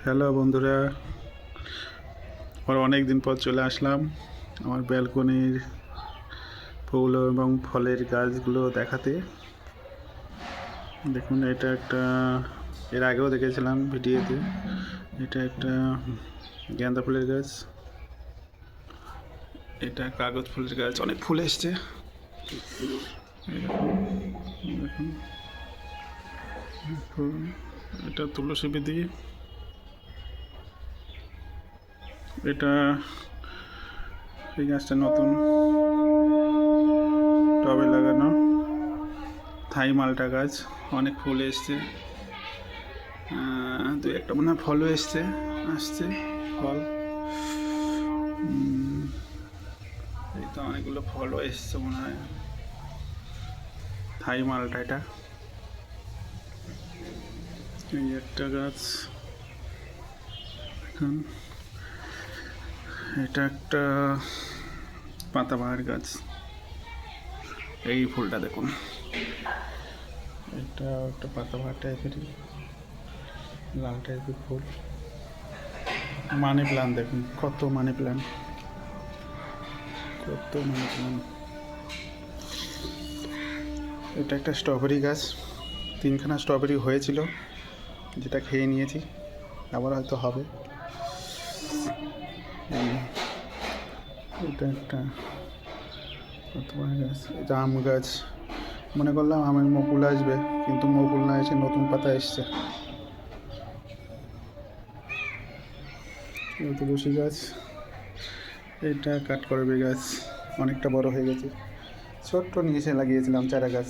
Hello বন্ধুরা, অনেক দিন পর চলে আসলাম আমার ব্যালকনির ফুল এবং ফলের গাছগুলো দেখাতে। দেখুন, এটা একটা এর আগেও দেখেছিলাম ভিডিওতে। এটা একটা গাঁদা ফুলের গাছ, এটা কাগজ ফুলের গাছ, অনেক ফুল এসছে। দেখুন, এটা তুলসী বিধি, এটা এই গাছটা নতুন টবে লাগানো থাই মালটা গাছ, অনেক ফুল এসছে। দু একটা মনে হয় ফলও আসছে ফল। এই তো অনেকগুলো ফলও এসছে মনে হয়। থাই মালটা এটা, এই একটা গাছ। এটা একটা পাতাবাহার গাছ, এই ফুলটা দেখুন, এটা একটা পাতাবাহার টাইপেরই লাল টাইপের ফুল। মানি প্লান্ট দেখুন, কত মানি প্লান্ট। এটা একটা স্ট্রবেরি গাছ, 3খানা স্ট্রবেরি হয়েছিল, যেটা খেয়ে নিয়েছি, আবার হয়তো হবে। এটা একটা গাছ, এটা আম গাছ। মনে করলাম আমের মুকুল আসবে, কিন্তু মুকুল না এসে নতুন পাতা এসছে। তুলসী গাছ, এটা কাঠকরবী গাছ, অনেকটা বড় হয়ে গেছে। ছোট্ট নিচে লাগিয়েছিলাম চারা গাছ,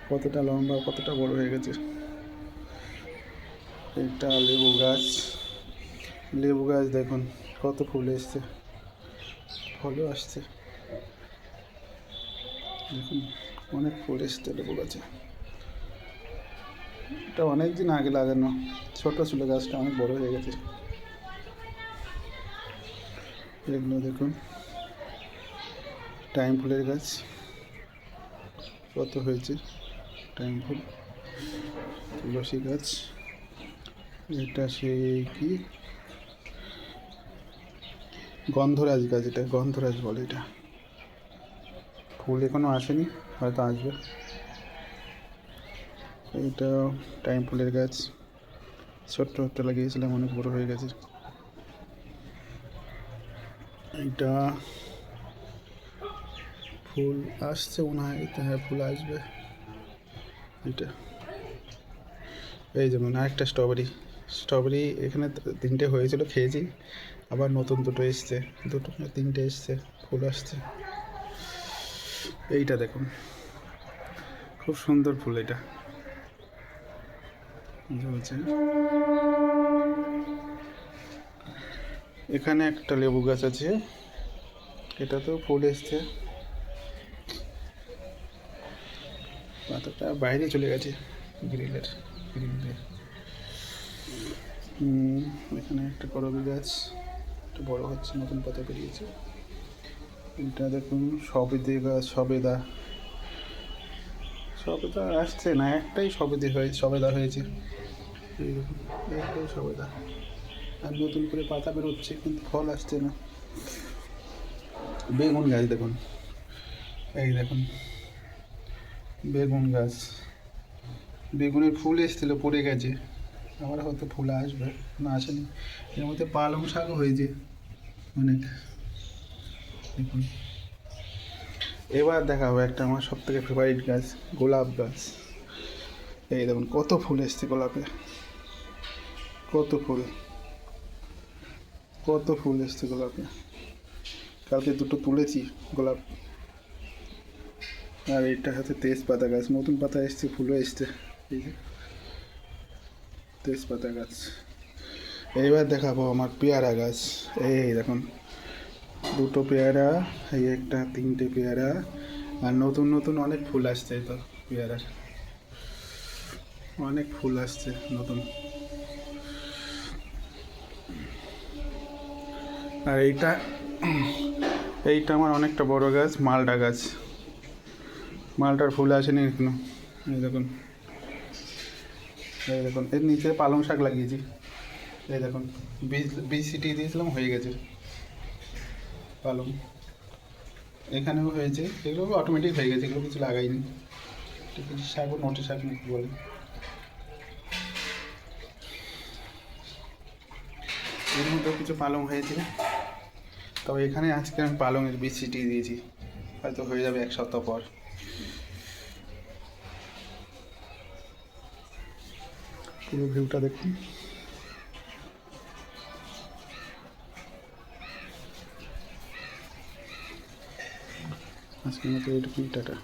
কতটা লম্বা, কতটা বড় হয়ে গেছে। এটা লেবু গাছ দেখুন, কত ফুল এসছে, ফলও আসছে। দেখুন, অনেক ফুল এসছে লেবু গাছে। এটা অনেক দিন আগে লাগানো, ছোট ছিল গাছটা, অনেক বড় হয়ে গেছে। এগুলো দেখুন, টাইম ফুলের গাছ, কত হয়েছে টাইম ফুল। তুলসী গাছ, এটা সেই কি গন্ধরাজ গাছ, এটা গন্ধরাজ বলে। এটা ফুল এখনো আসেনি, হয়তো আসবে। এইটা টাইম ফুলের গাছ, ছোট্ট লাগিয়েছিলাম, অনেক বড় হয়ে গেছে। এইটা ফুল আসছে মনে হয়, হ্যাঁ ফুল আসবে। এটা এই যেমন আরেকটা স্ট্রবেরি এখানে 3টে হয়েছিল, খেয়েছি, আবার নতুন 2টো এসছে, 2টো না 3টে এসছে, ফুল আসছে। এইটা দেখুন, খুব সুন্দর ফুল, এটা এখানে একটা লেবু গাছ আছে, এটাতেও ফুল এসছে, পাতাটা বাইরে চলে গেছে গ্রিল দিয়ে। এখানে একটা করবী গাছ, একটু বড় হচ্ছে, নতুন পাতা বেরিয়েছে। এটা দেখুন সবেদা আসছে না, একটাই সবেদা হয়েছে। এই দেখুন, একটাই সবেদা, আর নতুন করে পাতা বেরোচ্ছে, কিন্তু ফল আসছে না। বেগুন গাছ দেখুন, এই দেখুন বেগুন গাছ, বেগুনের ফুল এসেছিল, পড়ে গেছে, আবার হয়তো ফুল আসবে, না আসেনি। এর মধ্যে পালং শাকও হয়েছে অনেক, দেখুন। এবার দেখাবো একটা আমার সব থেকে ফেভারিট গাছ, গোলাপ গাছ। এই দেখুন কত ফুল এসছে গোলাপে, কত ফুল এসছে গোলাপে। কালকে 2টো তুলেছি গোলাপ। আর এটা হচ্ছে তেজপাতা গাছ, নতুন পাতা এসছে, ফুলও এসছে, এই যে তেজপাতা গাছ। এইবার দেখাবো আমার পেয়ারা গাছ। এই দেখুন 2টো পেয়ারা, এই একটা 3টে পেয়ারা, আর নতুন অনেক ফুল আসছে। তো পেয়ারার অনেক ফুল আসছে নতুন। আর এইটা আমার অনেকটা বড় গাছ, মালটা গাছ, মালটার ফুল আসেনি এখনো। এই দেখুন এর নিচে পালং শাক লাগিয়েছি, এই দেখুন বীজ বীজ ছিটিয়ে দিয়েছিলাম, হয়ে গেছে পালং। এখানেও হয়েছে, এগুলো অটোমেটিক হয়ে গেছে, এগুলো কিছু লাগাইনি। টিকিট শাক ও নটে শাক নাকি বলে। এর মধ্যেও কিছু পালং হয়েছে, তবে এখানে আজকে আমি পালংয়ের বীজ ছিটিয়ে দিয়েছি, হয়তো হয়ে যাবে 1 সপ্তাহ পর। পুরো ভিউটা দেখুন। আজকের মতো এইটুকুই, টাটা।